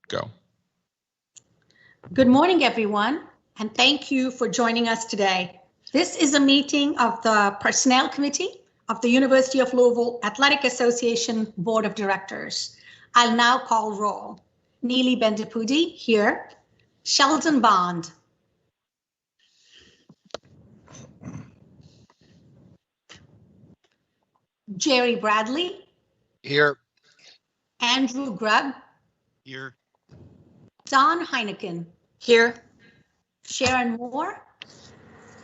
Go. Good morning, everyone, and thank you for joining us today. This is a meeting of the Personnel Committee of the University of Louisville Athletic Association Board of Directors. I'll now call roll. Neely Bendapudi here. Sheldon Bond. Jerry Bradley. Here. Andrew Grubb. Here. Don Heineken. Here. Sharon Moore.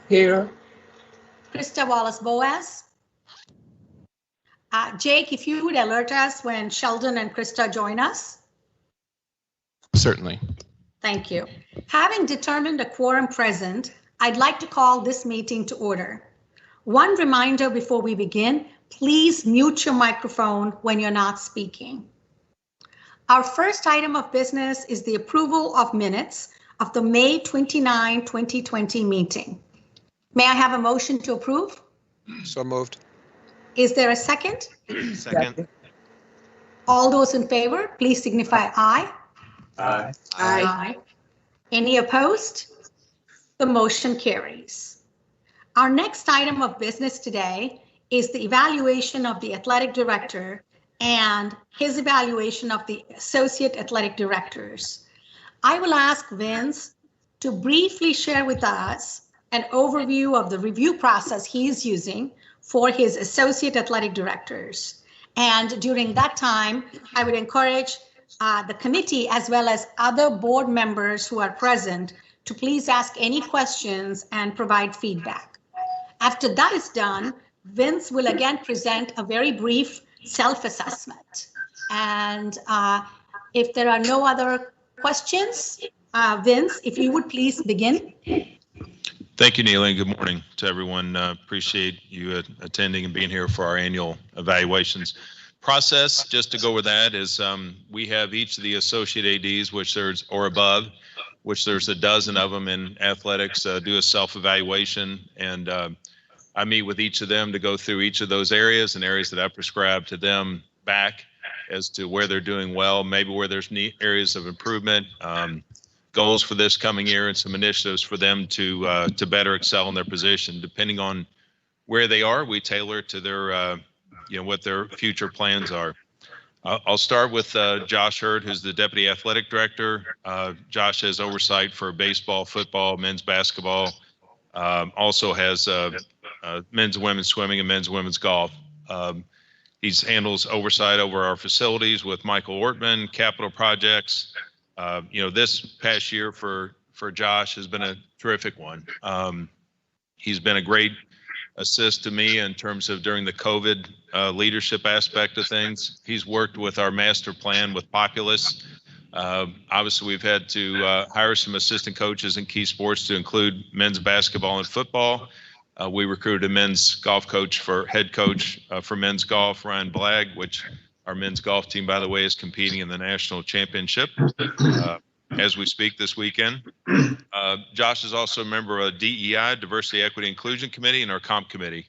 Here. Krista Wallace-Boas. Jake, if you would alert us when Sheldon and Krista join us. Certainly. Thank you. Having determined a quorum present, I'd like to call this meeting to order. One reminder before we begin, please mute your microphone when you're not speaking. Our first item of business is the approval of minutes of the May 29, 2020 meeting. May I have a motion to approve? So moved. Is there a second? Second. All those in favor, please signify aye. Aye. Aye. Any opposed? The motion carries. Our next item of business today is the evaluation of the athletic director and his evaluation of the associate athletic directors. I will ask Vince to briefly share with us an overview of the review process he is using for his associate athletic directors. And during that time, I would encourage the committee as well as other board members who are present to please ask any questions and provide feedback. After that is done, Vince will again present a very brief self-assessment. And if there are no other questions, Vince, if you would please begin. Thank you, Neely, and good morning to everyone. Appreciate you attending and being here for our annual evaluations. Process, just to go over that, is we have each of the associate ADs, which there's, or above, which there's a dozen of them in athletics, do a self-evaluation, and I meet with each of them to go through each of those areas and areas that I prescribe to them back as to where they're doing well, maybe where there's areas of improvement, goals for this coming year, and some initiatives for them to better excel in their position. Depending on where they are, we tailor it to their, what their future plans are. I'll start with Josh Hurd, who's the Deputy Athletic Director. Josh has oversight for baseball, football, men's basketball, also has men's and women's swimming and men's and women's golf. He handles oversight over our facilities with Michael Ortman, capital projects. This past year for Josh has been a terrific one. He's been a great assist to me in terms of during the COVID leadership aspect of things. He's worked with our master plan with Populous. Obviously, we've had to hire some assistant coaches in key sports to include men's basketball and football. We recruited a men's golf coach head coach for men's golf, Ryan Blagg, which our men's golf team, by the way, is competing in the national championship as we speak this weekend. Josh is also a member of DEI, Diversity, Equity, Inclusion Committee, and our Comp Committee.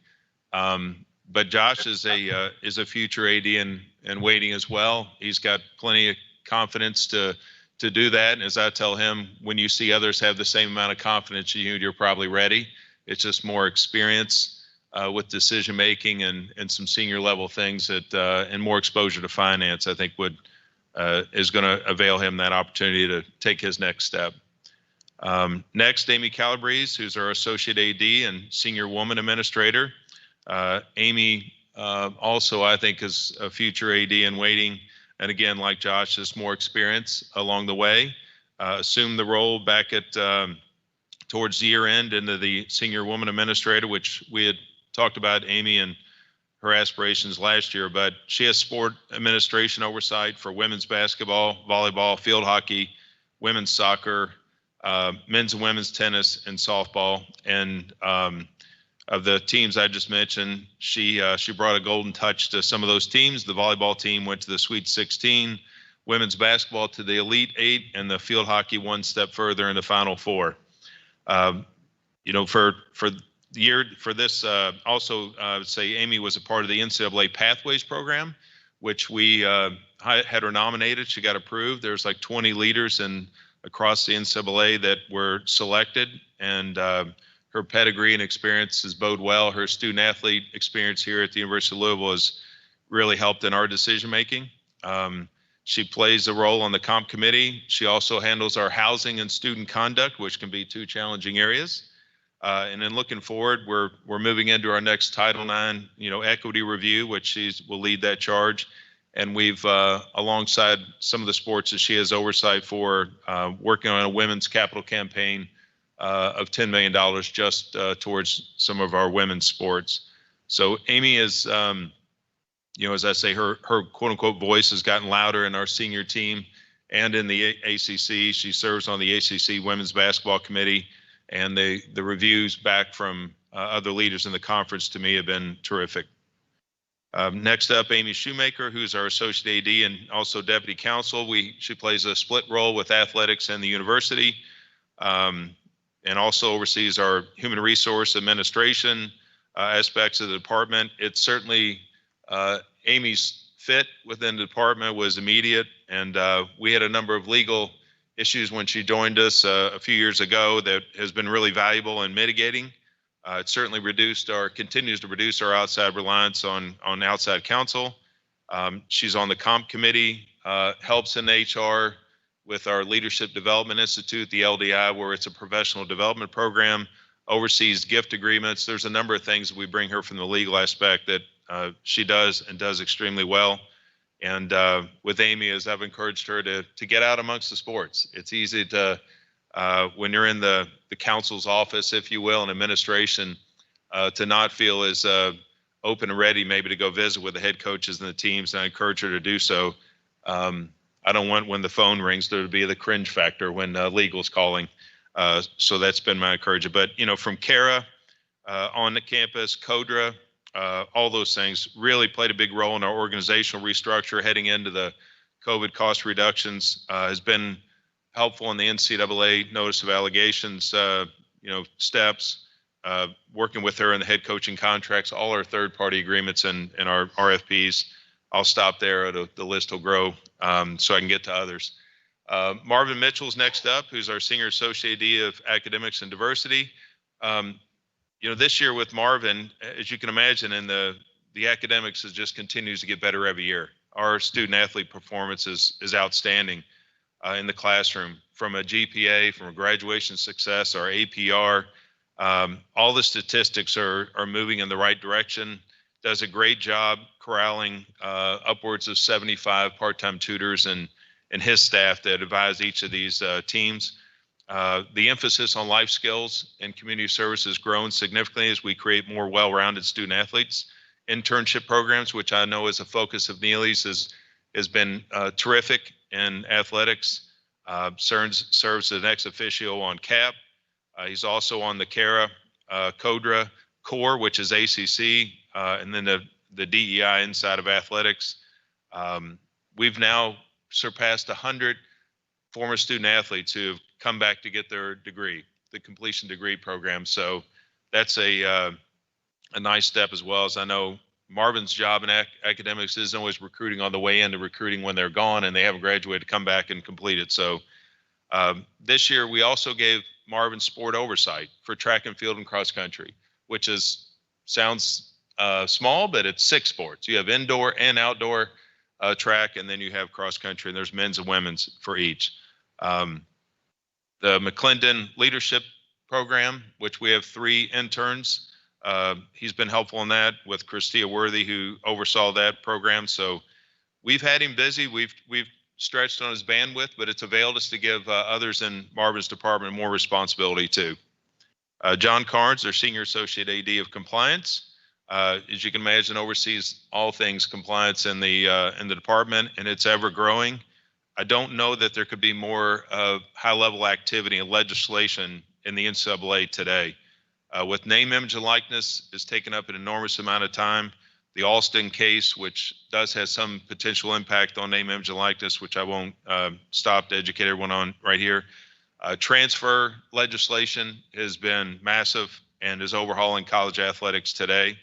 But Josh is a future AD in waiting as well. He's got plenty of confidence to do that. And as I tell him, when you see others have the same amount of confidence in you, you're probably ready. It's just more experience with decision making and some senior level things that and more exposure to finance, I think is going to avail him that opportunity to take his next step. Next, Amy Calabrese, who's our associate AD and senior woman administrator. Amy also, I think, is a future AD in waiting. And again, like Josh, has more experience along the way. Assumed the role back at towards the year end into the senior woman administrator, which we had talked about Amy and her aspirations last year, but she has sport administration oversight for women's basketball, volleyball, field hockey, women's soccer, men's and women's tennis, and softball. And of the teams I just mentioned, she brought a golden touch to some of those teams. The volleyball team went to the Sweet 16, women's basketball to the Elite 8, and the field hockey one step further in the Final Four. For the year for this, also I would say Amy was a part of the NCAA Pathways program, which we had her nominated. She got approved. There's like 20 leaders across the NCAA that were selected, and her pedigree and experiences bode well. Her student athlete experience here at the University of Louisville has really helped in our decision making. She plays a role on the comp committee. She also handles our housing and student conduct, which can be two challenging areas. And then looking forward, we're moving into our next Title IX, equity review, which she will lead that charge. And we've, alongside some of the sports that she has oversight for, working on a women's capital campaign of $10 million just towards some of our women's sports. So Amy is, as I say, her quote unquote voice has gotten louder in our senior team and in the ACC. She serves on the ACC Women's Basketball Committee, and the reviews back from other leaders in the conference to me have been terrific. Next up, Amy Shoemaker, who's our Associate AD and also Deputy Counsel. She plays a split role with athletics and the university, and also oversees our human resource administration aspects of the department. It's certainly Amy's fit within the department was immediate, and we had a number of legal issues when she joined us a few years ago that has been really valuable in mitigating. It certainly continues to reduce our outside reliance on outside counsel. She's on the comp committee, helps in HR with our Leadership Development Institute, the LDI, where it's a professional development program, oversees gift agreements. There's a number of things that we bring her from the legal aspect that she does and does extremely well. And with Amy, as I've encouraged her to get out amongst the sports. It's easy to, when you're in the council's office, if you will, in administration, to not feel as open and ready maybe to go visit with the head coaches and the teams, and I encourage her to do so. I don't want when the phone rings there to be the cringe factor when legal's calling. So that's been my encouragement. But, from Kara on the campus, CODRA, all those things really played a big role in our organizational restructure heading into the COVID cost reductions, has been helpful in the NCAA notice of allegations, steps, working with her in the head coaching contracts, all our third-party agreements and our RFPs. I'll stop there. The list will grow so I can get to others. Marvin Mitchell's next up, who's our Senior Associate AD of Academics and Diversity. This year with Marvin, as you can imagine, and the academics just continues to get better every year. Our student athlete performance is outstanding in the classroom, from a GPA, from a graduation success, our APR. All the statistics are moving in the right direction. Does a great job corralling upwards of 75 part-time tutors and his staff that advise each of these teams. The emphasis on life skills and community service has grown significantly as we create more well-rounded student athletes. Internship programs, which I know is a focus of Neely's, has been terrific in athletics. Serves as an ex officio on CAP. He's also on the CARA, CODRA core, which is ACC, and then the DEI inside of athletics. We've now surpassed 100 former student athletes who have come back to get their degree, the completion degree program. So that's a nice step, as well as I know Marvin's job in academics isn't always recruiting on the way in, to recruiting when they're gone and they haven't graduated to come back and complete it. So this year we also gave Marvin sport oversight for track and field and cross country, which sounds small, but it's 6 sports. You have indoor and outdoor track, and then you have cross country, and there's men's and women's for each. The McClendon Leadership Program, which we have 3 interns. He's been helpful in that with Christia Worthy, who oversaw that program. So we've had him busy. We've stretched on his bandwidth, but it's availed us to give others in Marvin's department more responsibility too. John Carnes, our Senior Associate AD of Compliance, as you can imagine, oversees all things compliance in the department, and it's ever growing. I don't know that there could be more high-level activity and legislation in the NCAA today. With name, image, and likeness is taking up an enormous amount of time. The Alston case, which does have some potential impact on name, image, and likeness, which I won't stop to educate everyone on right here. Transfer legislation has been massive and is overhauling college athletics today.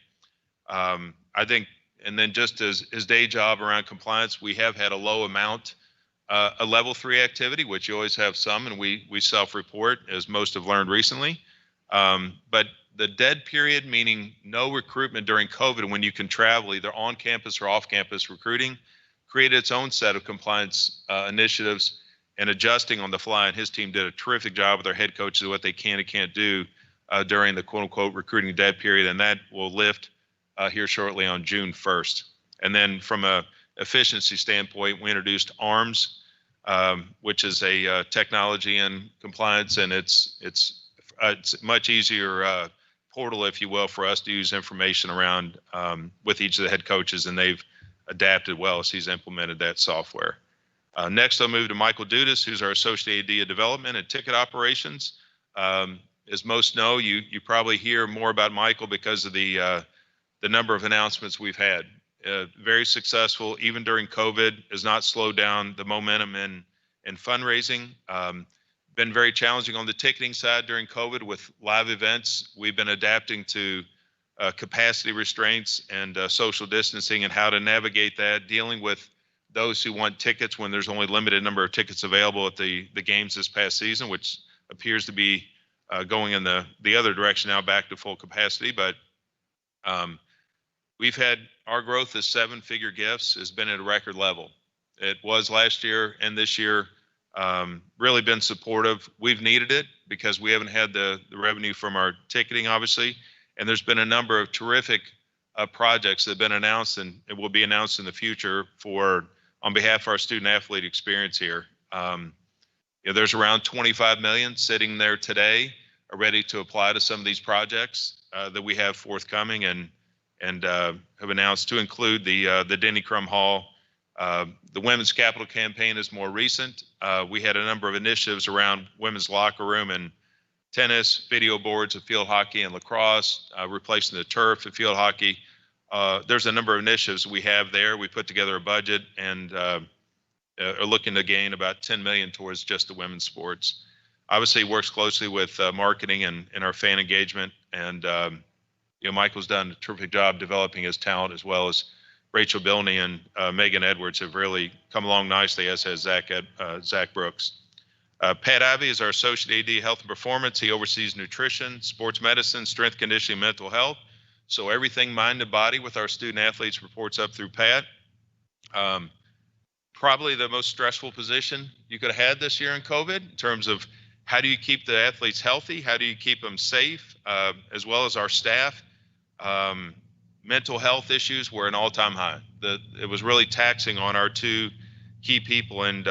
I think And then just as his day job around compliance, we have had a low amount, a level 3 activity, which you always have some, and we self-report, as most have learned recently. But the dead period, meaning no recruitment during COVID, when you can travel either on campus or off campus recruiting, created its own set of compliance initiatives and adjusting on the fly. And his team did a terrific job with their head coaches, what they can and can't do during the quote unquote recruiting dead period. And that will lift here shortly on June 1st. And then from a efficiency standpoint, we introduced ARMS, which is a technology and compliance, and it's much easier portal, if you will, for us to use information around with each of the head coaches, and they've adapted well as he's implemented that software. Next, I'll move to Michael Dudas, who's our Associate AD of Development and Ticket Operations. As most know, you probably hear more about Michael because of the number of announcements we've had. Very successful, even during COVID, has not slowed down the momentum in fundraising. Been very challenging on the ticketing side during COVID with live events. We've been adapting to capacity restraints and social distancing and how to navigate that, dealing with those who want tickets when there's only limited number of tickets available at the games this past season, which appears to be going in the other direction now, back to full capacity. But we've had our growth as 7-figure gifts has been at a record level. It was last year and this year. Really been supportive. We've needed it because we haven't had the revenue from our ticketing, obviously. And there's been a number of terrific projects that have been announced and it will be announced in the future on behalf of our student athlete experience here. There's around 25 million sitting there today, ready to apply to some of these projects that we have forthcoming and have announced, to include the Denny Crum Hall. The Women's Capital Campaign is more recent. We had a number of initiatives around women's locker room and tennis, video boards of field hockey and lacrosse, replacing the turf at field hockey. There's a number of initiatives we have there. We put together a budget and are looking to gain about 10 million towards just the women's sports. Obviously works closely with marketing and our fan engagement. And Michael's done a terrific job developing his talent, as well as Rachel Bilney and Megan Edwards have really come along nicely, as has Zach Brooks. Pat Ivey is our Associate AD Health and Performance. He oversees nutrition, sports medicine, strength conditioning, mental health. So everything mind and body with our student athletes reports up through Pat. Probably the most stressful position you could have had this year in COVID, in terms of how do you keep the athletes healthy? How do you keep them safe, as well as our staff? Mental health issues were an all-time high. It was really taxing on our two key people, and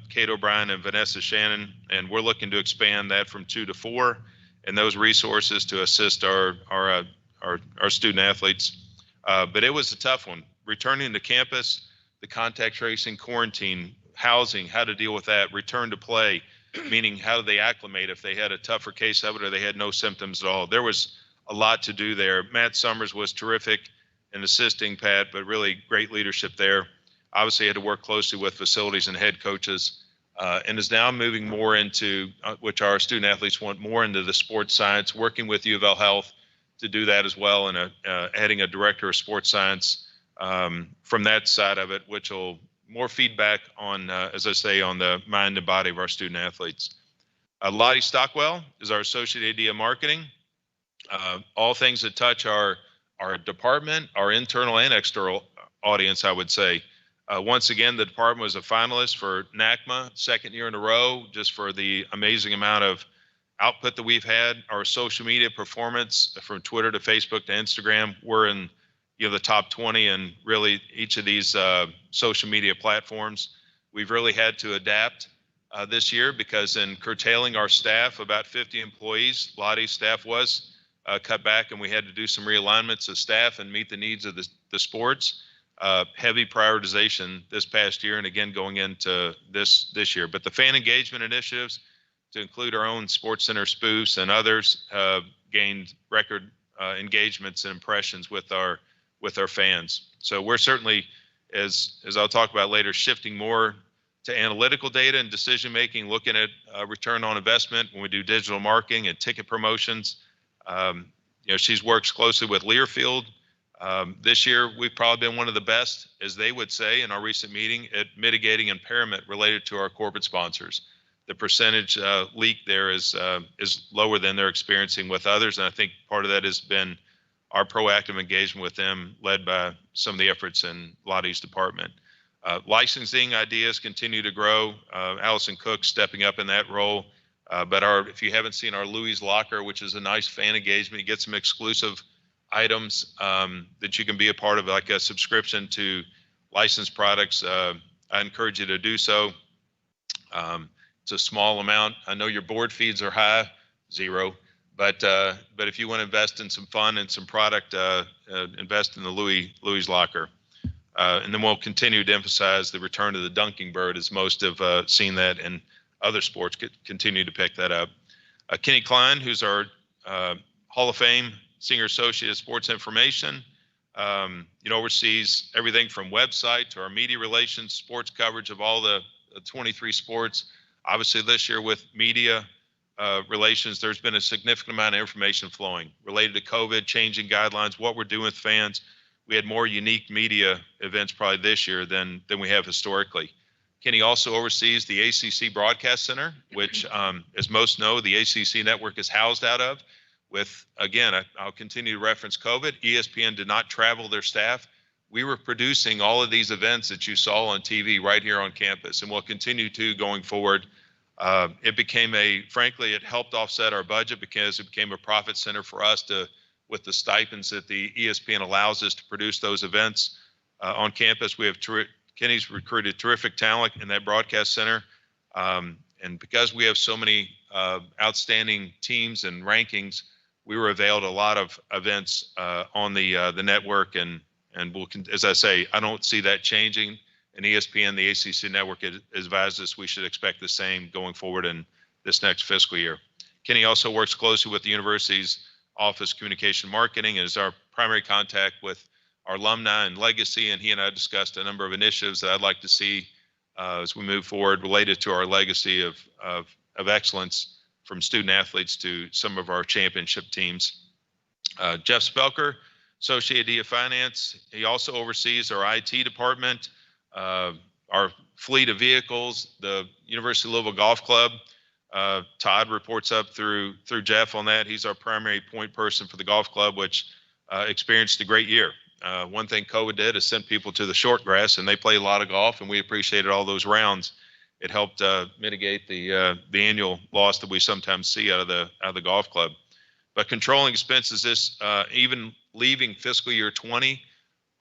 Kate O'Brien and Vanessa Shannon, and we're looking to expand that from 2 to 4, and those resources to assist our student athletes. But it was a tough one. Returning to campus, the contact tracing, quarantine, housing, how to deal with that, return to play, meaning how do they acclimate if they had a tougher case of it or they had no symptoms at all. There was a lot to do there. Matt Summers was terrific in assisting Pat, but really great leadership there. Obviously had to work closely with facilities and head coaches, and is now moving more into, which our student athletes want, more into the sports science, working with U of L Health to do that as well, and adding a director of sports science from that side of it, which will more feedback on, as I say, on the mind and body of our student athletes. Lottie Stockwell is our Associate AD of Marketing. All things that touch our department, our internal and external audience, I would say. Once again, the department was a finalist for NACMA, second year in a row, just for the amazing amount of output that we've had. Our social media performance, from Twitter to Facebook to Instagram, we're in the top 20 in really each of these social media platforms. We've really had to adapt this year, because in curtailing our staff, about 50 employees, Lottie's staff was cut back, and we had to do some realignments of staff and meet the needs of the sports. Heavy prioritization this past year, and again going into this year. But the fan engagement initiatives, to include our own Sports Center spoofs and others, gained record engagements and impressions with our fans. So we're certainly, as I'll talk about later, shifting more to analytical data and decision making, looking at return on investment when we do digital marketing and ticket promotions. She's works closely with Learfield This year, we've probably been one of the best, as they would say in our recent meeting, at mitigating impairment related to our corporate sponsors. The percentage leak there is lower than they're experiencing with others, and I think part of that has been our proactive engagement with them, led by some of the efforts in Lottie's department. Licensing ideas continue to grow. Allison Cook stepping up in that role. But if you haven't seen our Louis Locker, which is a nice fan engagement, you get some exclusive items that you can be a part of, like a subscription to licensed products. I encourage you to do so. It's a small amount. I know your board fees are high, $0. But if you want to invest in some fun and some product, invest in the Louis Locker. And then we'll continue to emphasize the return of the dunking bird, as most have seen that, and other sports continue to pick that up. Kenny Klein, who's our Hall of Fame Senior Associate of Sports Information, oversees everything from website to our media relations, sports coverage of all the 23 sports. Obviously, this year with media relations, there's been a significant amount of information flowing related to COVID, changing guidelines, what we're doing with fans. We had more unique media events probably this year than we have historically. Kenny also oversees the ACC Broadcast Center, which, as most know, the ACC network is housed out of. With, again, I'll continue to reference COVID. ESPN did not travel their staff. We were producing all of these events that you saw on TV right here on campus, and we'll continue to going forward. It became frankly, it helped offset our budget because it became a profit center for us with the stipends that the ESPN allows us to produce those events on campus. We have Kenny's recruited terrific talent in that broadcast center. And because we have so many outstanding teams and rankings, we were availed a lot of events on the network, and we'll, as I say, I don't see that changing. And ESPN, the ACC network, has advised us we should expect the same going forward in this next fiscal year. Kenny also works closely with the university's Office Communication Marketing and is our primary contact with our alumni and legacy, and he and I discussed a number of initiatives that I'd like to see as we move forward related to our legacy of excellence, from student athletes to some of our championship teams. Jeff Spelker, Associate Dean of Finance, he also oversees our IT department, our fleet of vehicles, the University of Louisville Golf Club. Todd reports up through Jeff on that. He's our primary point person for the golf club, which experienced a great year. One thing COVID did is send people to the short grass, and they play a lot of golf, and we appreciated all those rounds. It helped mitigate the annual loss that we sometimes see out of the golf club. But controlling expenses, even leaving fiscal year 20,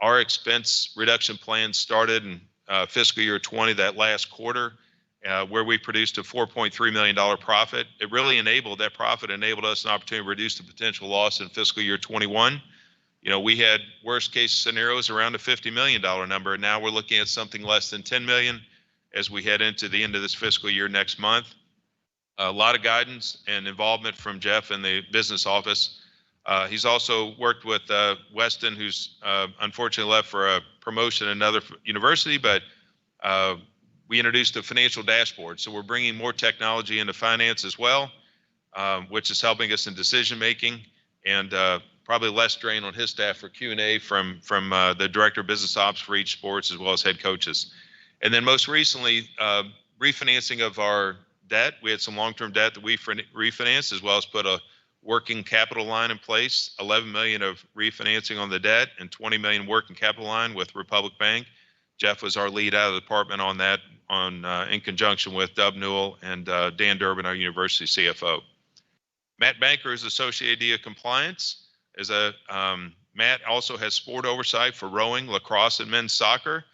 our expense reduction plan started in fiscal year 20, that last quarter, where we produced a $4.3 million profit. It really enabled us an opportunity to reduce the potential loss in fiscal year 21. We had worst case scenarios around a $50 million number. And now we're looking at something less than 10 million as we head into the end of this fiscal year next month. A lot of guidance and involvement from Jeff in the business office. He's also worked with Weston, who's unfortunately left for a promotion at another university, but we introduced a financial dashboard. So we're bringing more technology into finance as well, which is helping us in decision making, and probably less strain on his staff for Q&A from the director of business ops for each sports, as well as head coaches. And then most recently, refinancing of our debt. We had some long-term debt that we refinanced, as well as put a working capital line in place, 11 million of refinancing on the debt and 20 million working capital line with Republic Bank. Jeff was our lead out of the department on that, in conjunction with Dub Newell and Dan Durbin, our university CFO. Matt Banker is Associate Dean of Compliance. Matt also has sport oversight for rowing, lacrosse, and men's soccer.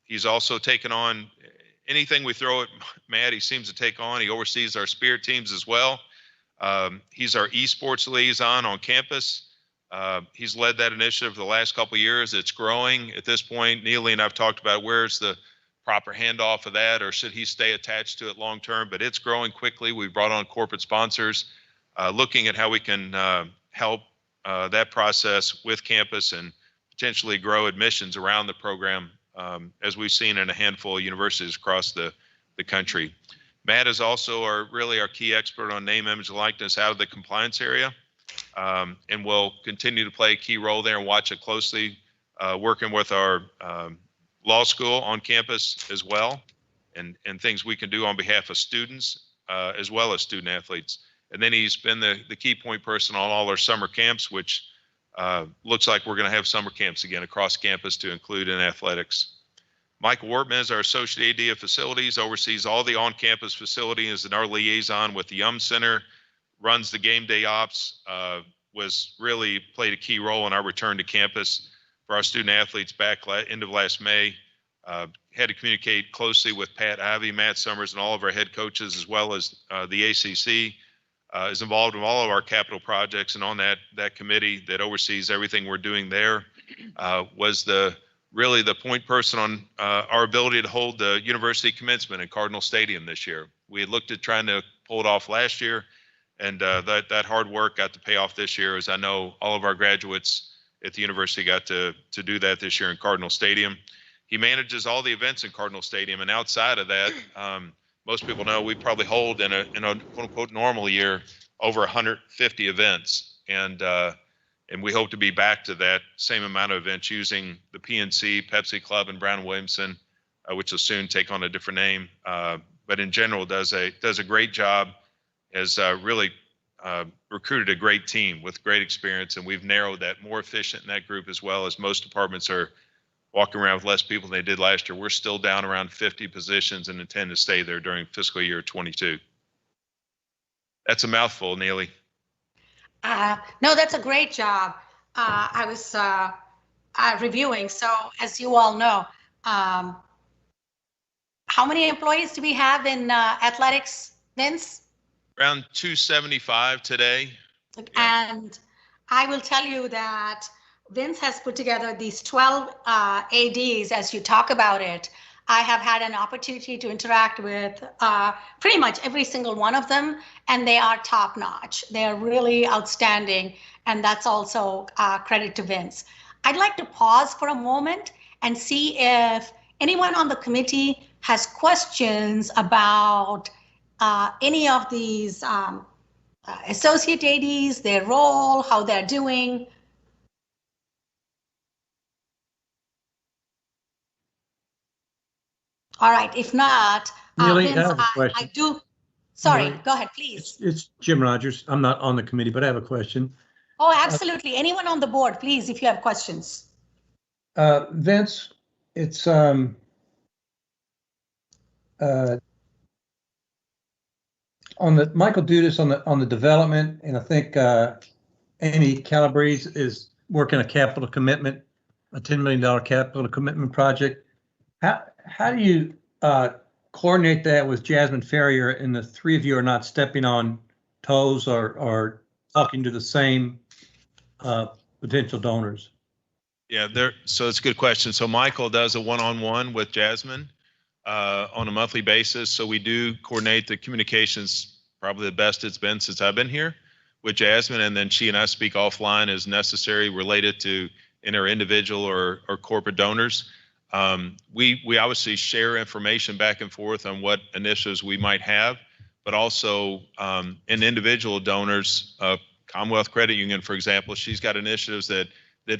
He's also taken on anything we throw at Matt, he seems to take on. He oversees our spirit teams as well. He's our esports liaison on campus. He's led that initiative for the last couple of years. It's growing at this point. Neely and I've talked about where's the proper handoff of that, or should he stay attached to it long term, but it's growing quickly. We've brought on corporate sponsors, looking at how we can help that process with campus and potentially grow admissions around the program, as we've seen in a handful of universities across the country. Matt is also our key expert on name, image, and likeness out of the compliance area. and we'll continue to play a key role there and watch it closely, working with our law school on campus as well, and things we can do on behalf of students as well as student athletes. And then he's been the key point person on all our summer camps, which looks like we're going to have summer camps again across campus to include in athletics. Michael Wortman is our Associate AD of Facilities, oversees all the on-campus facilities and our liaison with the Center, runs the game day ops, was really played a key role in our return to campus for our student athletes back end of last May. Had to communicate closely with Pat Ivey, Matt Summers, and all of our head coaches, as well as the ACC. Is involved in all of our capital projects, and on that committee that oversees everything we're doing there, was really the point person on our ability to hold the university commencement in Cardinal Stadium this year. We had looked at trying to pull it off last year, and that hard work got to pay off this year, as I know all of our graduates at the university got to do that this year in Cardinal Stadium. He manages all the events in Cardinal Stadium, and outside of that, most people know we probably hold in a quote unquote normal year over 150 events, and we hope to be back to that same amount of events using the PNC, Pepsi Club, and Brown Williamson, which will soon take on a different name. But in general, does a great job. Has really recruited a great team with great experience, and we've narrowed that, more efficient in that group, as well as most departments are walking around with less people than they did last year. We're still down around 50 positions and intend to stay there during fiscal year 22. That's a mouthful, Neely. No, that's a great job. I was reviewing. So as you all know, how many employees do we have in athletics, Vince? Around 275 today. And I will tell you that Vince has put together these 12 ADs as you talk about it. I have had an opportunity to interact with pretty much every single one of them, and they are top notch. They are really outstanding, and that's also credit to Vince. I'd like to pause for a moment and see if anyone on the committee has questions about any of these associate ADs, their role, how they're doing. All right, if not, Neely, Vince, I have a question. I do. Sorry, Neely, go ahead, please. It's Jim Rogers. I'm not on the committee, but I have a question. Oh, absolutely. Anyone on the board, please, if you have questions. Vince, it's on the Michael Dudas on the development, and I think Amy Calabrese is working a capital commitment, a $10 million capital commitment project. How do you coordinate that with Jasmine Ferrier, and the three of you are not stepping on toes or talking to the same potential donors? Yeah, so it's a good question. So Michael does a one-on-one with Jasmine on a monthly basis. So we do coordinate the communications, probably the best it's been since I've been here, with Jasmine, and then she and I speak offline as necessary related to individual or corporate donors. We obviously share information back and forth on what initiatives we might have, but also in individual donors, Commonwealth Credit Union, for example, she's got initiatives that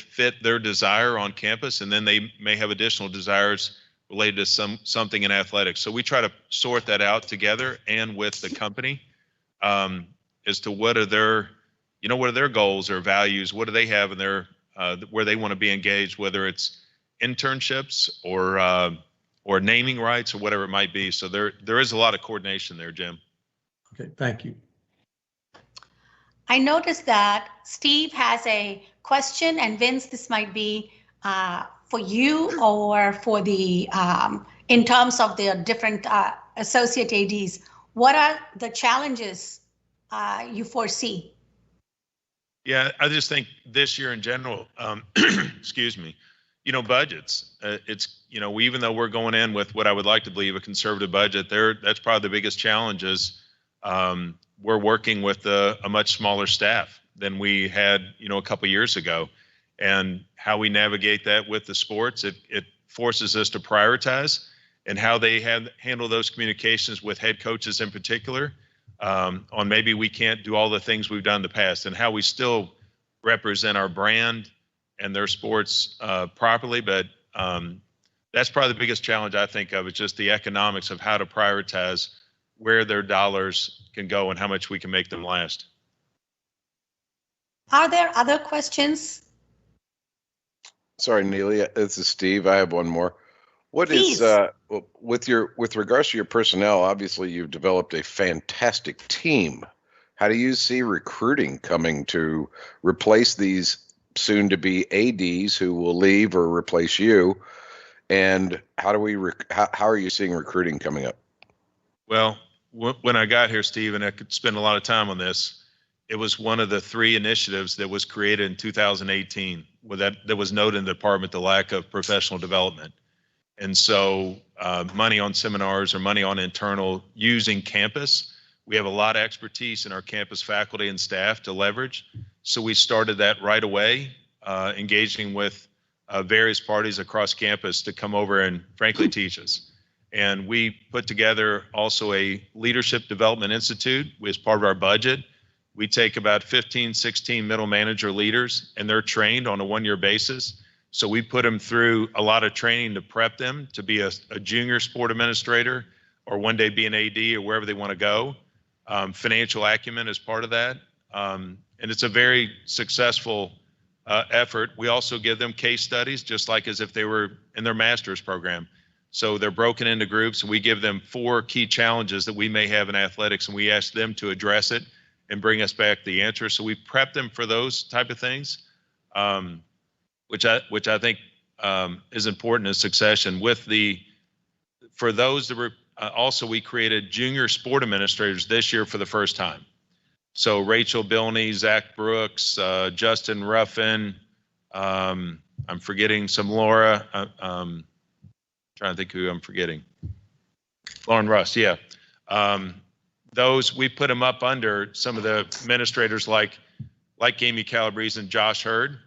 fit their desire on campus, and then they may have additional desires related to something in athletics. So we try to sort that out together and with the company as to what are their goals or values, what do they have in their where they want to be engaged, whether it's internships or naming rights or whatever it might be. So there is a lot of coordination there, Jim. Okay, thank you. I noticed that Steve has a question, and Vince, this might be for you or for the in terms of the different associate ADs. What are the challenges you foresee? Yeah, I just think this year in general, excuse me, budgets. It's, even though we're going in with what I would like to believe a conservative budget, that's probably the biggest challenge is we're working with a much smaller staff than we had, a couple years ago. And how we navigate that with the sports, it forces us to prioritize, and how they handle those communications with head coaches in particular on maybe we can't do all the things we've done in the past and how we still represent our brand and their sports properly. But that's probably the biggest challenge I think of, is just the economics of how to prioritize where their dollars can go and how much we can make them last. Are there other questions? Sorry, Neely, this is Steve. I have one more. What Please. is with regards to your personnel? Obviously, you've developed a fantastic team. How do you see recruiting coming to replace these soon-to-be ADs who will leave or replace you? And how are you seeing recruiting coming up? Well, when I got here, Steve, and I could spend a lot of time on this, it was one of the 3 initiatives that was created in 2018 that was noted in the department, the lack of professional development. And so money on seminars or money on internal using campus. We have a lot of expertise in our campus faculty and staff to leverage. So we started that right away, engaging with various parties across campus to come over and frankly teach us. And we put together also a leadership development institute as part of our budget. We take about 15, 16 middle manager leaders, and they're trained on a 1-year basis. So we put them through a lot of training to prep them to be a junior sport administrator or one day be an AD or wherever they want to go. Financial acumen is part of that. And it's a very successful effort. We also give them case studies, just like as if they were in their master's program. So they're broken into groups, and we give them 4 key challenges that we may have in athletics, and we ask them to address it and bring us back the answer. So we prep them for those type of things, which I think is important in succession. For those that were also, we created junior sport administrators this year for the first time. So Rachel Bilney, Zach Brooks, Justin Ruffin, I'm forgetting some Laura. Trying to think who I'm forgetting. Lauren Russ, yeah. Those, we put them up under some of the administrators like Amy Calabrese and Josh Hurd,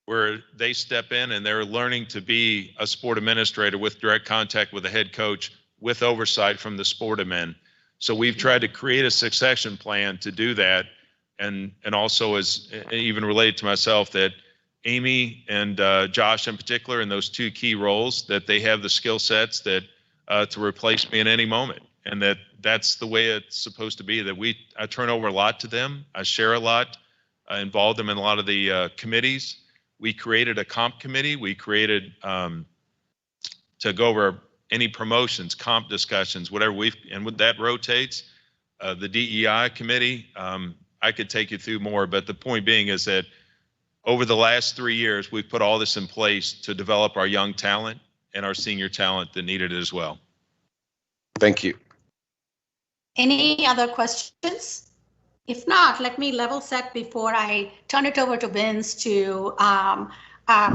where they step in and they're learning to be a sport administrator with direct contact with the head coach with oversight from the sport admin. So we've tried to create a succession plan to do that. And also, as even related to myself, that Amy and Josh in particular, in those 2 key roles, that they have the skill sets that to replace me in any moment. And that's the way it's supposed to be, that I turn over a lot to them. I share a lot, I involve them in a lot of the committees. We created a comp committee. We created to go over any promotions, comp discussions, whatever and that rotates. The DEI committee, I could take you through more, but the point being is that over the last 3 years, we've put all this in place to develop our young talent and our senior talent that needed it as well. Thank you. Any other questions? If not, let me level set before I turn it over to Vince to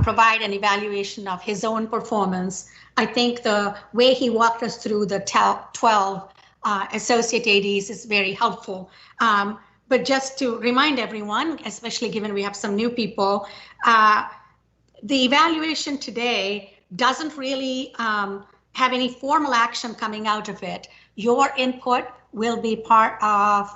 provide an evaluation of his own performance. I think the way he walked us through the 12 associate ADs is very helpful. But just to remind everyone, especially given we have some new people, the evaluation today doesn't really have any formal action coming out of it. Your input will be part of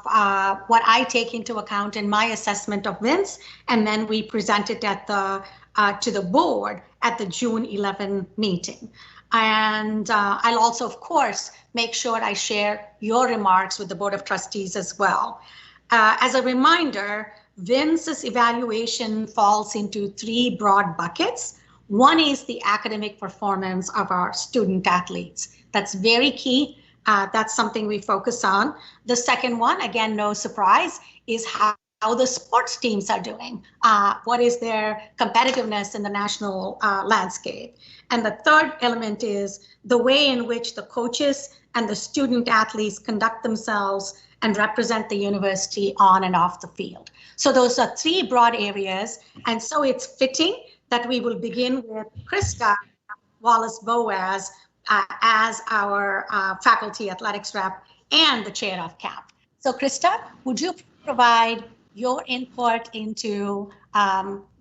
what I take into account in my assessment of Vince, and then we present it at to the board at the June 11 meeting. And I'll also, of course, make sure I share your remarks with the Board of Trustees as well. As a reminder, Vince's evaluation falls into 3 broad buckets. One is the academic performance of our student athletes. That's very key. That's something we focus on. The second one, again, no surprise, is how the sports teams are doing. What is their competitiveness in the national landscape? And the third element is the way in which the coaches and the student athletes conduct themselves and represent the university on and off the field. So those are 3 broad areas. And so it's fitting that we will begin with Krista Wallace-Boaz as our faculty athletics rep and the chair of CAP. So Krista, would you provide your input into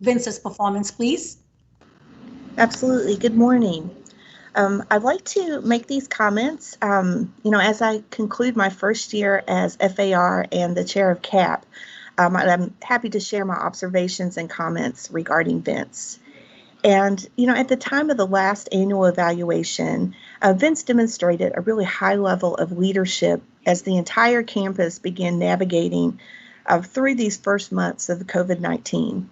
Vince's performance, please? Absolutely. Good morning. I'd like to make these comments, as I conclude my first year as FAR and the chair of CAP. I'm happy to share my observations and comments regarding Vince. And, at the time of the last annual evaluation, Vince demonstrated a really high level of leadership as the entire campus began navigating through these first months of COVID-19.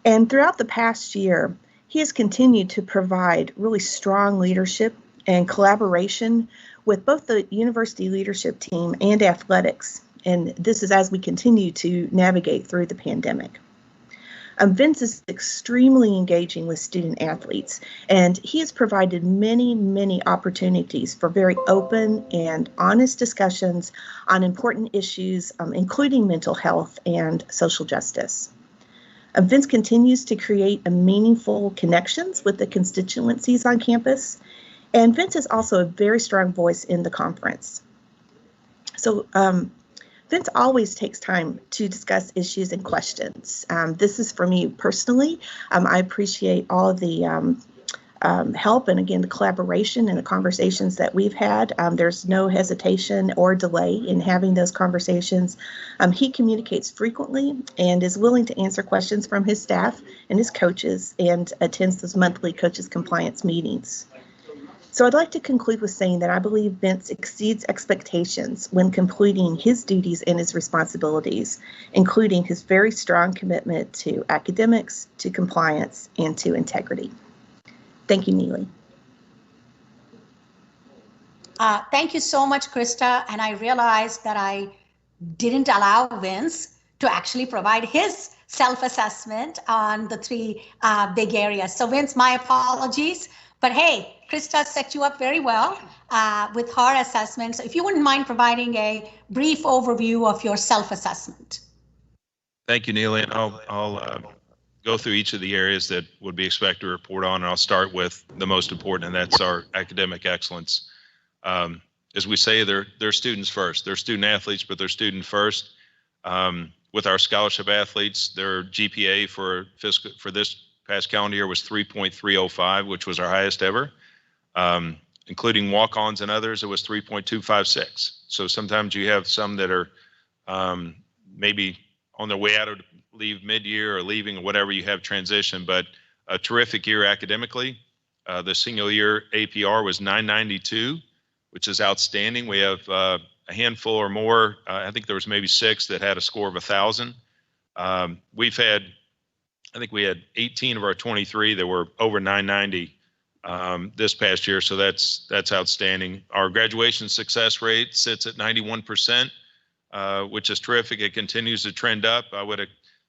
And throughout the past year, he has continued to provide really strong leadership and collaboration with both the university leadership team and athletics. And this is as we continue to navigate through the pandemic. Vince is extremely engaging with student athletes, and he has provided many, many opportunities for very open and honest discussions on important issues, including mental health and social justice. Vince continues to create meaningful connections with the constituencies on campus, and Vince is also a very strong voice in the conference. So Vince always takes time to discuss issues and questions. This is for me personally. I appreciate all of the help and, again, the collaboration and the conversations that we've had. There's no hesitation or delay in having those conversations. He communicates frequently and is willing to answer questions from his staff and his coaches and attends those monthly coaches compliance meetings. So I'd like to conclude with saying that I believe Vince exceeds expectations when completing his duties and his responsibilities, including his very strong commitment to academics, to compliance, and to integrity. Thank you, Neely. Thank you so much, Krista. And I realized that I didn't allow Vince to actually provide his self-assessment on the three big areas. So Vince, my apologies. But hey, Krista set you up very well with her assessment. So if you wouldn't mind providing a brief overview of your self-assessment. Thank you, Neely. And I'll go through each of the areas that would be expected to report on. And I'll start with the most important, and that's our academic excellence. As we say, they're students first. They're student athletes, but they're student first. With our scholarship athletes, their GPA for this past calendar year was 3.305, which was our highest ever. Including walk-ons and others, it was 3.256. So sometimes you have some that are maybe on their way out or leave mid-year or leaving or whatever, you have transition, but a terrific year academically. The single year APR was 992, which is outstanding. We have a handful or more, I think there was maybe 6 that had a score of 1,000. I think we had 18 of our 23 that were over 990 this past year, so that's outstanding. Our graduation success rate sits at 91%, which is terrific. It continues to trend up. I would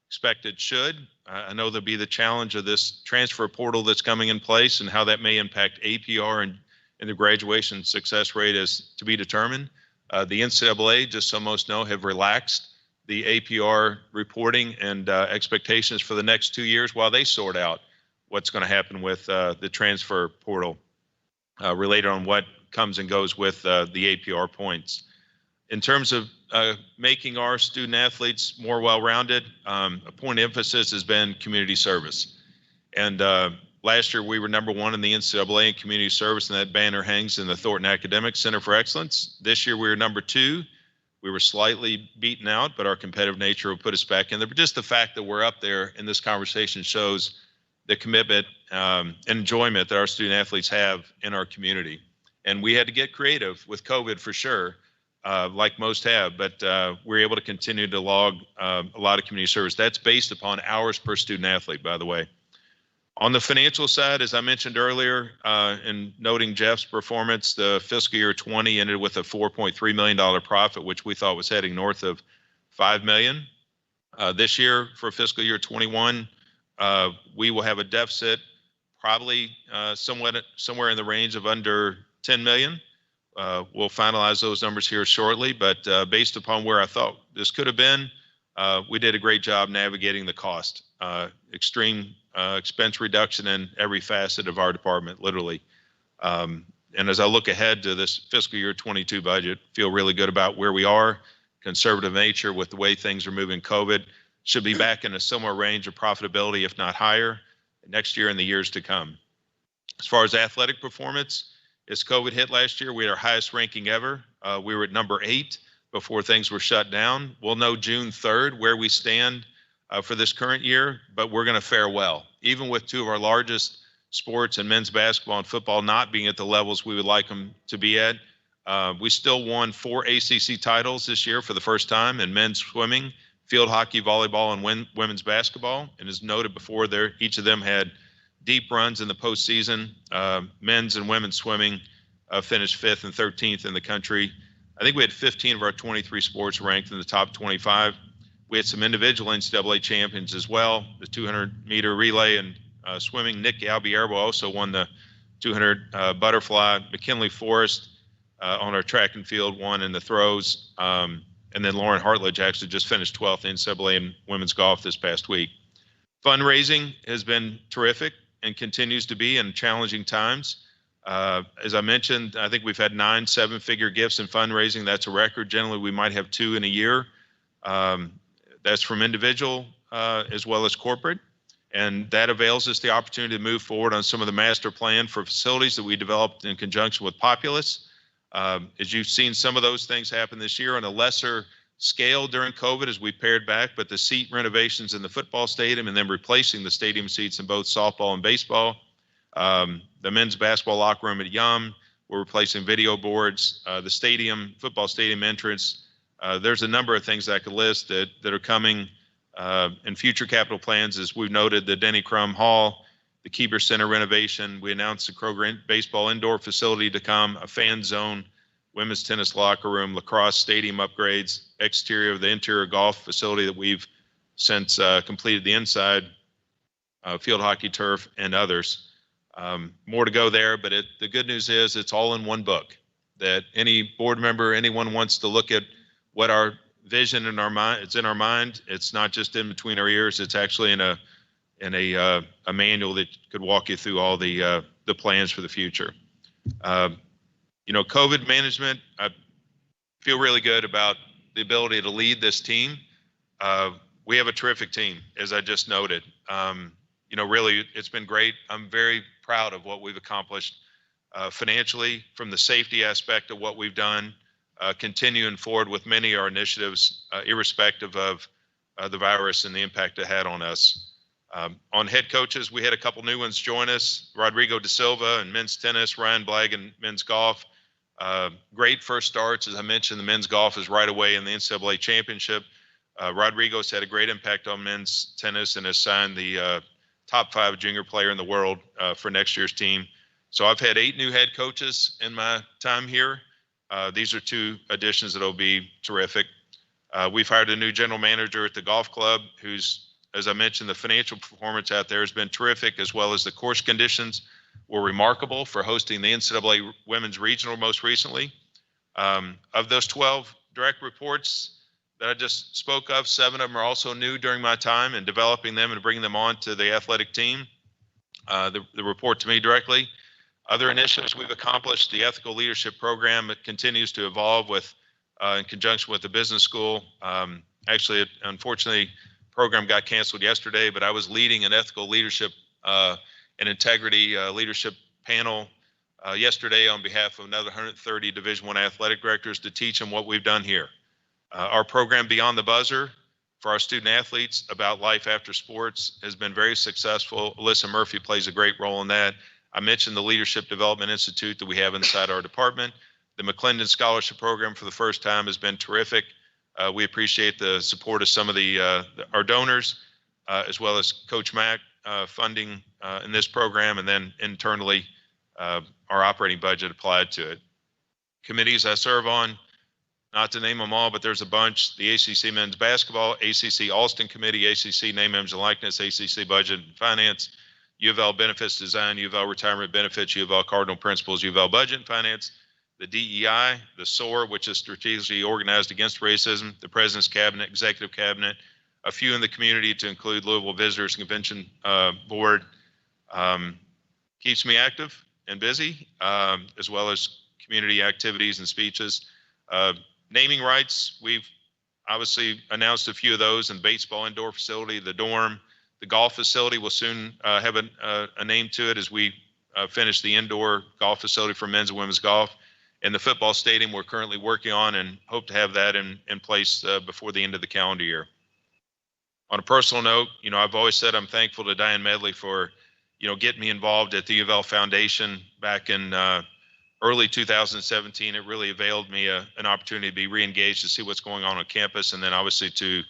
expect it should. I know there'll be the challenge of this transfer portal that's coming in place and how that may impact APR and the graduation success rate is to be determined. The NCAA, just so most know, have relaxed the APR reporting and expectations for the next 2 years while they sort out what's going to happen with the transfer portal related on what comes and goes with the APR points. In terms of making our student athletes more well-rounded, a point of emphasis has been community service. And last year we were #1 in the NCAA in community service, and that banner hangs in the Thornton Academic Center for Excellence. This year we were #2. We were slightly beaten out, but our competitive nature will put us back in there. But just the fact that we're up there in this conversation shows the commitment and enjoyment that our student athletes have in our community. And we had to get creative with COVID for sure, like most have, but we're able to continue to log a lot of community service. That's based upon hours per student athlete, by the way. On the financial side, as I mentioned earlier, in noting Jeff's performance, the fiscal year 20 ended with a $4.3 million profit, which we thought was heading north of $5 million. This year, for fiscal year 21, we will have a deficit probably somewhere in the range of under 10 million. We'll finalize those numbers here shortly, but based upon where I thought this could have been, we did a great job navigating the cost. Extreme expense reduction in every facet of our department, literally. And as I look ahead to this fiscal year 22 budget, feel really good about where we are. Conservative nature with the way things are moving. COVID should be back in a similar range of profitability, if not higher, next year and the years to come. As far as athletic performance, as COVID hit last year, we had our highest ranking ever. We were at number 8 before things were shut down. We'll know June 3rd where we stand for this current year, but we're going to fare well. Even with 2 of our largest sports and men's basketball and football not being at the levels we would like them to be at, we still won 4 ACC titles this year for the first time in men's swimming, field hockey, volleyball, and women's basketball. And as noted before, each of them had deep runs in the postseason. Men's and women's swimming finished 5th and 13th in the country. I think we had 15 of our 23 sports ranked in the top 25. We had some individual NCAA champions as well. The 200-meter relay and swimming, Nick Albierbo also won the 200 butterfly. McKinley Forrest on our track and field won in the throws. And then Lauren Hartledge actually just finished 12th in NCAA in women's golf this past week. Fundraising has been terrific and continues to be in challenging times. As I mentioned, I think we've had 9 7-figure gifts in fundraising. That's a record. Generally, we might have 2 in a year. That's from individual as well as corporate. And that avails us the opportunity to move forward on some of the master plan for facilities that we developed in conjunction with Populous. As you've seen some of those things happen this year on a lesser scale during COVID as we pared back, but the seat renovations in the football stadium and then replacing the stadium seats in both softball and baseball. The men's basketball locker room at Yum, we're replacing video boards, the stadium, football stadium entrance. There's a number of things I could list that are coming in future capital plans. As we've noted, the Denny Crum Hall, the Keeber Center renovation. We announced the Kroger baseball indoor facility to come, a fan zone, women's tennis locker room, lacrosse stadium upgrades, exterior of the interior golf facility that we've since completed the inside, field hockey turf, and others. More to go there, but the good news is it's all in one book, that any board member, anyone wants to look at what our vision in our mind, it's in our mind. It's not just in between our ears. It's actually in a manual that could walk you through all the plans for the future. COVID management, I feel really good about the ability to lead this team. We have a terrific team, as I just noted. Really, it's been great. I'm very proud of what we've accomplished financially from the safety aspect of what we've done, continuing forward with many of our initiatives, irrespective of the virus and the impact it had on us. On head coaches, we had a couple new ones join us, Rodrigo Da Silva in men's tennis, Ryan Blagg in men's golf. Great first starts. As I mentioned, the men's golf is right away in the NCAA championship. Rodrigo's had a great impact on men's tennis and has signed the top 5 junior player in the world for next year's team. So I've had 8 new head coaches in my time here. These are 2 additions that'll be terrific. We've hired a new general manager at the golf club who's, as I mentioned, the financial performance out there has been terrific, as well as the course conditions were remarkable for hosting the NCAA Women's Regional most recently. Of those 12 direct reports that I just spoke of, 7 of them are also new during my time in developing them and bringing them on to the athletic team. The report to me directly. Other initiatives we've accomplished, the ethical leadership program, it continues to evolve with in conjunction with the business school. Actually, unfortunately, the program got canceled yesterday, but I was leading an ethical leadership and integrity leadership panel yesterday on behalf of another 130 Division I athletic directors to teach them what we've done here. Our program Beyond the Buzzer for our student athletes about life after sports has been very successful. Alyssa Murphy plays a great role in that. I mentioned the Leadership Development Institute that we have inside our department. The McClendon Scholarship Program for the first time has been terrific. We appreciate the support of some of our donors, as well as Coach Mack funding in this program, and then internally our operating budget applied to it. Committees I serve on, not to name them all, but there's a bunch. The ACC Men's Basketball, ACC Alston Committee, ACC Name, Image, and Likeness, ACC Budget and Finance, U of L Benefits Design, U of L Retirement Benefits, U of L Cardinal Principles, U of L Budget and Finance, the DEI, the SOAR, which is Strategically Organized Against Racism, the President's Cabinet, Executive Cabinet, a few in the community to include Louisville Visitors Convention Board. Keeps me active and busy, as well as community activities and speeches. Naming rights, we've obviously announced a few of those in the baseball indoor facility, the dorm, the golf facility will soon have a name to it as we finish the indoor golf facility for men's and women's golf. And the football stadium we're currently working on and hope to have that in place before the end of the calendar year. On a personal note, I've always said I'm thankful to Diane Medley for, getting me involved at the U of L Foundation back in early 2017. It really availed me an opportunity to be re-engaged to see what's going on campus, and then obviously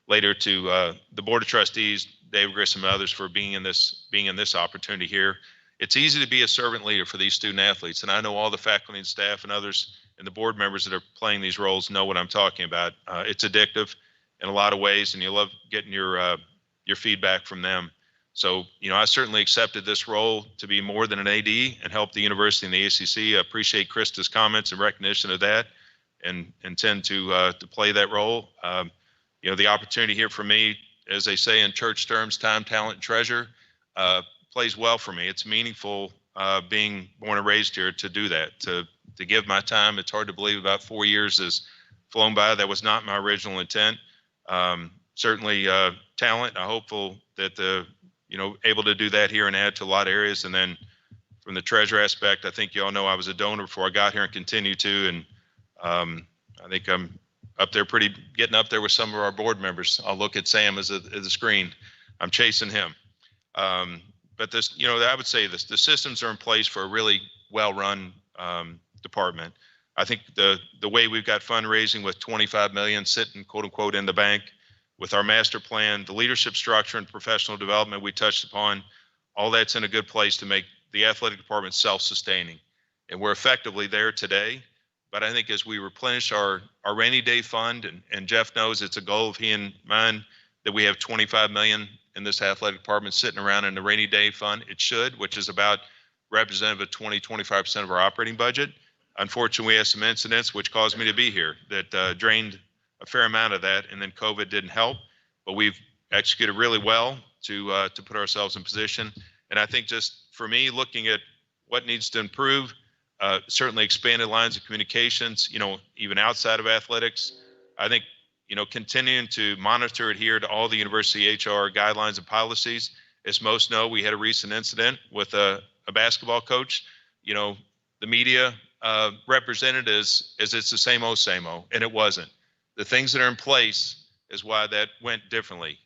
later to the Board of Trustees, Dave Grissom and others for being in this opportunity here. It's easy to be a servant leader for these student athletes, and I know all the faculty and staff and others and the board members that are playing these roles know what I'm talking about. It's addictive in a lot of ways, and you love getting your feedback from them. So, I certainly accepted this role to be more than an AD and help the university and the ACC. I appreciate Krista's comments and recognition of that, and intend to play that role. The opportunity here for me, as they say in church terms, time, talent, and treasure, plays well for me. It's meaningful being born and raised here to do that, to give my time. It's hard to believe about 4 years has flown by. That was not my original intent. Certainly talent. I'm hopeful that able to do that here and add to a lot of areas. And then from the treasure aspect, I think you all know I was a donor before I got here and continue to. And I think I'm getting up there with some of our board members. I'll look at Sam as a screen. I'm chasing him. But this, I would say the systems are in place for a really well-run department. I think the way we've got fundraising with 25 million sitting, quote unquote, in the bank, with our master plan, the leadership structure and professional development we touched upon, all that's in a good place to make the athletic department self-sustaining. And we're effectively there today. But I think as we replenish our rainy day fund, and Jeff knows it's a goal of he and mine that we have 25 million in this athletic department sitting around in the rainy day fund. It should, which is about representative of 20-25% of our operating budget. Unfortunately, we had some incidents which caused me to be here that drained a fair amount of that, and then COVID didn't help. But we've executed really well to put ourselves in position. And I think just for me, looking at what needs to improve, certainly expanded lines of communications, even outside of athletics. I think continuing to monitor, adhere to all the university HR guidelines and policies. As most know, we had a recent incident with a basketball coach. The media represented as it's the same old, and it wasn't. The things that are in place is why that went differently.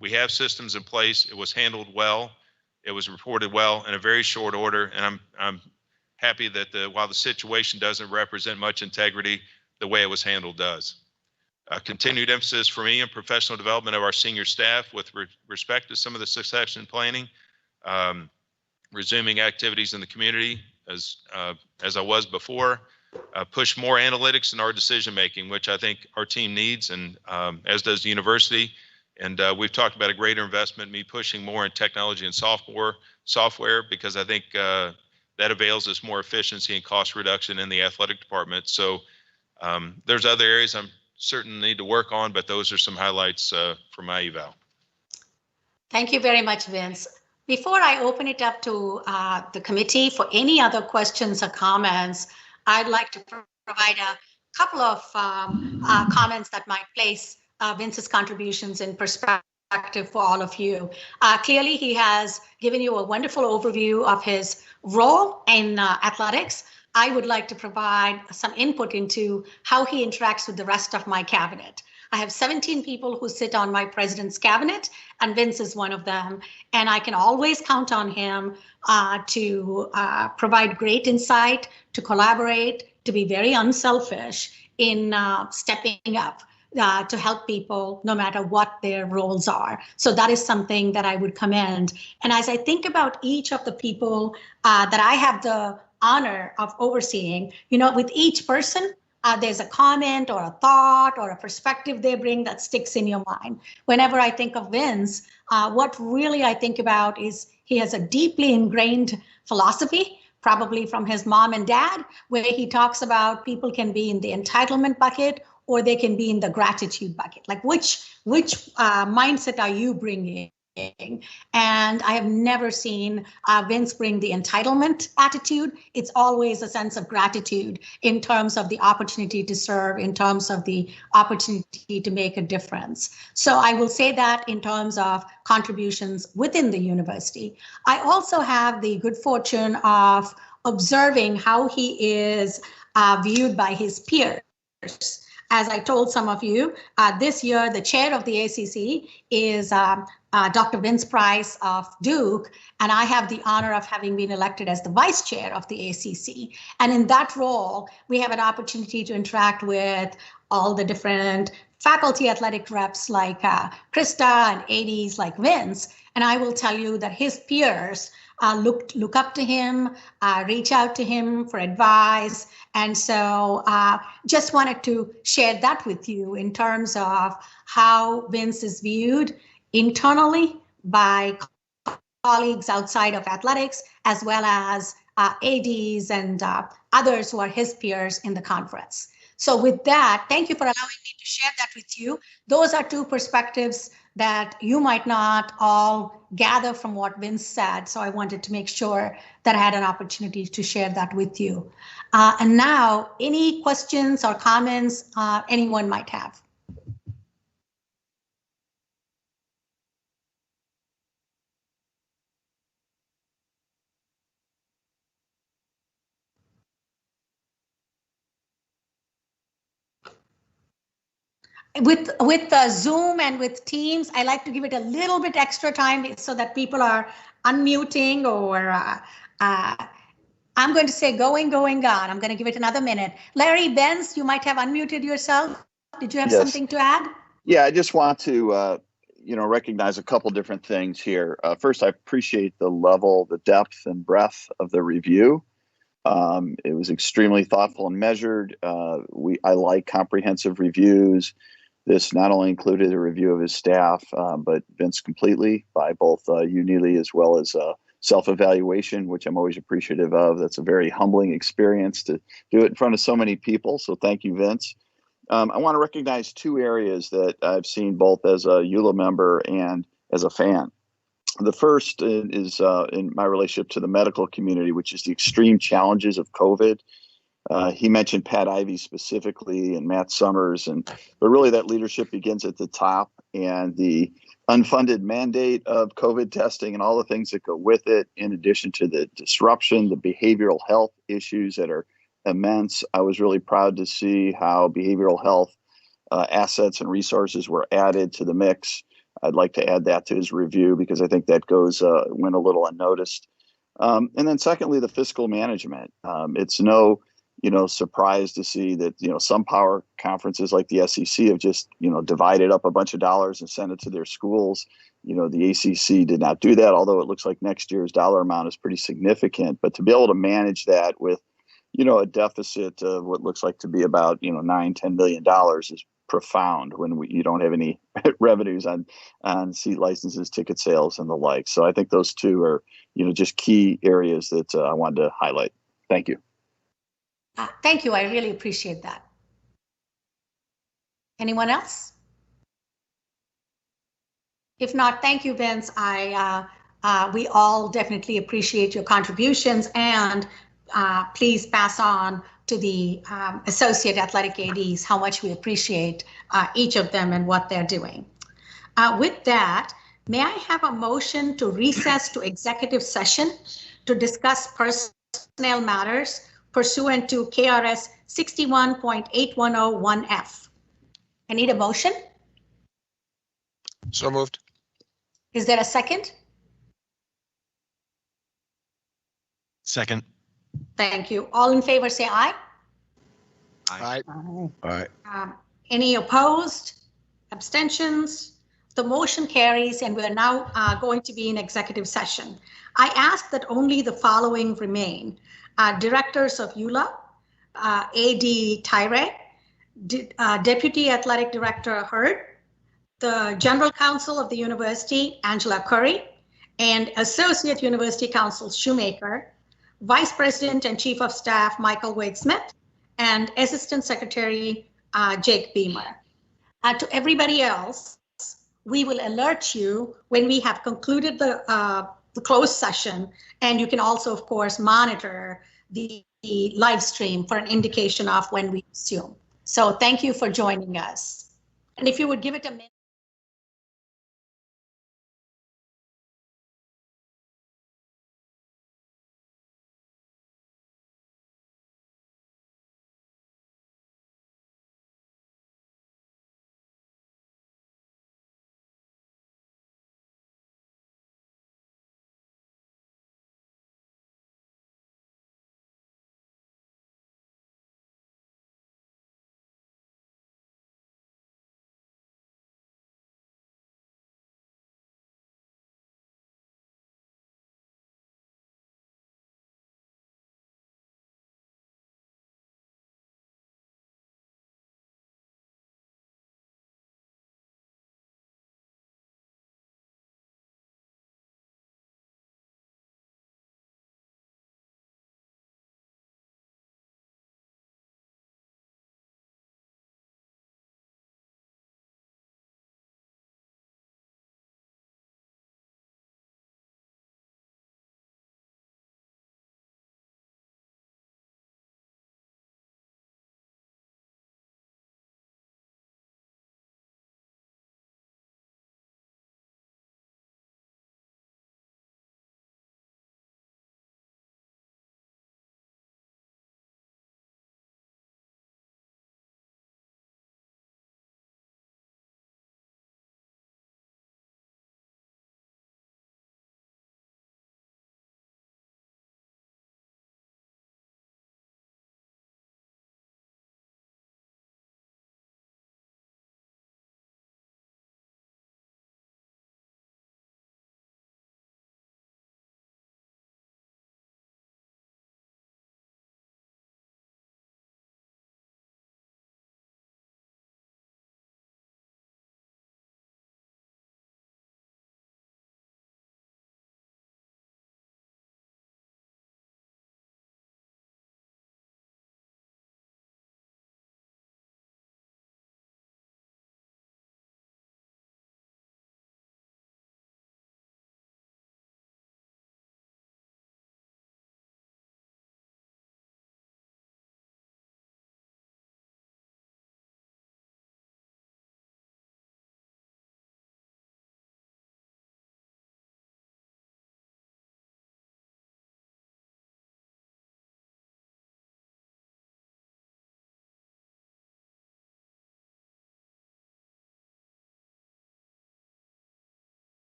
We have systems in place. It was handled well. It was reported well in a very short order, and I'm happy that while the situation doesn't represent much integrity, the way it was handled does. Continued emphasis for me in professional development of our senior staff with respect to some of the succession planning, resuming activities in the community as I was before, push more analytics in our decision making, which I think our team needs, and as does the university. And we've talked about a greater investment, me pushing more in technology and software, because I think that avails us more efficiency and cost reduction in the athletic department. So there's other areas I'm certain need to work on, but those are some highlights for my eval. Thank you very much, Vince. Before I open it up to the committee for any other questions or comments, I'd like to provide a couple of comments that might place Vince's contributions in perspective for all of you. Clearly, he has given you a wonderful overview of his role in athletics. I would like to provide some input into how he interacts with the rest of my cabinet. I have 17 people who sit on my president's cabinet, and Vince is one of them. And I can always count on him to provide great insight, to collaborate, to be very unselfish in stepping up to help people no matter what their roles are. So that is something that I would commend. And as I think about each of the people that I have the honor of overseeing, with each person, there's a comment or a thought or a perspective they bring that sticks in your mind. Whenever I think of Vince, what really I think about is he has a deeply ingrained philosophy, probably from his mom and dad, where he talks about people can be in the entitlement bucket or they can be in the gratitude bucket. Like which mindset are you bringing? And I have never seen Vince bring the entitlement attitude. It's always a sense of gratitude in terms of the opportunity to serve, in terms of the opportunity to make a difference. So I will say that in terms of contributions within the university. I also have the good fortune of observing how he is viewed by his peers. As I told some of you, this year the chair of the ACC is Dr. Vince Price of Duke, and I have the honor of having been elected as the vice chair of the ACC. And in that role, we have an opportunity to interact with all the different faculty athletic reps like Krista and ADs like Vince. And I will tell you that his peers look up to him, reach out to him for advice. And so just wanted to share that with you in terms of how Vince is viewed internally by colleagues outside of athletics, as well as ADs and others who are his peers in the conference. So with that, thank you for allowing me to share that with you. Those are two perspectives that you might not all gather from what Vince said. So I wanted to make sure that I had an opportunity to share that with you. And now, any questions or comments anyone might have? With Zoom and with Teams, I like to give it a little bit extra time so that people are unmuting, or I'm going to say going, gone. I'm going to give it another minute. Larry Benz, you might have unmuted yourself. Did you have something to add? Yeah, I just want to recognize a couple different things here. First, I appreciate the level, the depth and breadth of the review. It was extremely thoughtful and measured. I like comprehensive reviews. This not only included a review of his staff, but Vince completely by both you, Neely, as well as self-evaluation, which I'm always appreciative of. That's a very humbling experience to do it in front of so many people. So thank you, Vince. I want to recognize two areas that I've seen both as a ULAA member and as a fan. The first is in my relationship to the medical community, which is the extreme challenges of COVID. He mentioned Pat Ivey specifically and Matt Summers, but really that leadership begins at the top, and the unfunded mandate of COVID testing and all the things that go with it, in addition to the disruption, the behavioral health issues that are immense. I was really proud to see how behavioral health assets and resources were added to the mix. I'd like to add that to his review because I think that went a little unnoticed. And then secondly, the fiscal management. It's no surprise to see that, some power conferences like the SEC have just, divided up a bunch of dollars and sent it to their schools. The ACC did not do that, although it looks like next year's dollar amount is pretty significant. But to be able to manage that with, a deficit of what looks like to be about, $9-10 million is profound when you don't have any revenues on seat licenses, ticket sales, and the like. So I think those two are, just key areas that I wanted to highlight. Thank you. Thank you. I really appreciate that. Anyone else? If not, thank you, Vince. We all definitely appreciate your contributions, and please pass on to the associate athletic ADs how much we appreciate each of them and what they're doing. With that, may I have a motion to recess to executive session to discuss personnel matters pursuant to KRS 61.8101F. I need a motion. So moved. Is there a second? Second. Thank you. All in favor say aye. Aye. All right. Any opposed? Abstentions? The motion carries, and we are now going to be in executive session. I ask that only the following remain. Directors of ULAA, AD Tyre, Deputy Athletic Director Hurd, the General Counsel of the University, Angela Curry, and Associate University Counsel Shoemaker, Vice President and Chief of Staff Michael Wade Smith, and Assistant Secretary Jake Beamer. To everybody else, we will alert you when we have concluded the closed session. And you can also, of course, monitor the live stream for an indication of when we resume. So thank you for joining us. And if you would give it a minute.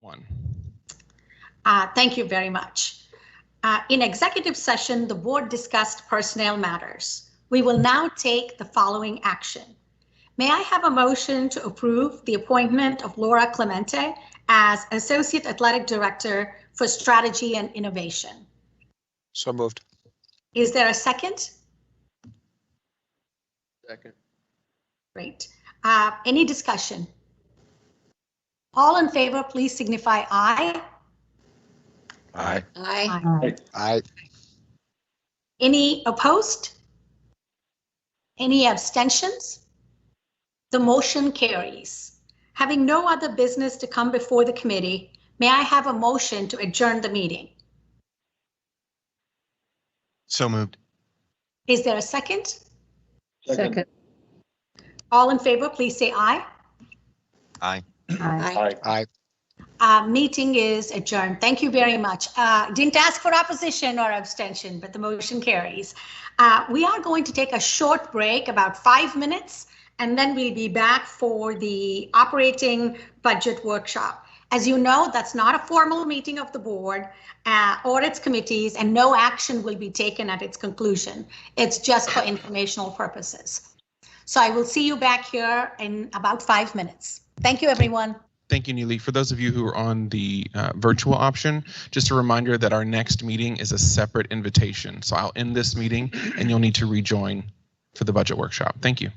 1. Thank you very much. In executive session, the board discussed personnel matters. We will now take the following action. May I have a motion to approve the appointment of Laura Clemente as Associate Athletic Director for Strategy and Innovation? So moved. Is there a second? Second. Great. Any discussion? All in favor, please signify aye. Aye. Aye. Aye. Any opposed? Any abstentions? The motion carries. Having no other business to come before the committee, may I have a motion to adjourn the meeting? So moved. Is there a second? Second. All in favor, please say aye. Aye. Aye. Aye. Meeting is adjourned. Thank you very much. Didn't ask for opposition or abstention, but the motion carries. We are going to take a short break, about 5 minutes, and then we'll be back for the operating budget workshop. As you know, that's not a formal meeting of the board or its committees, and no action will be taken at its conclusion. It's just for informational purposes. So I will see you back here in about 5 minutes. Thank you, everyone. Thank you, Neely. For those of you who are on the virtual option, just a reminder that our next meeting is a separate invitation. So I'll end this meeting and you'll need to rejoin for the budget workshop. Thank you.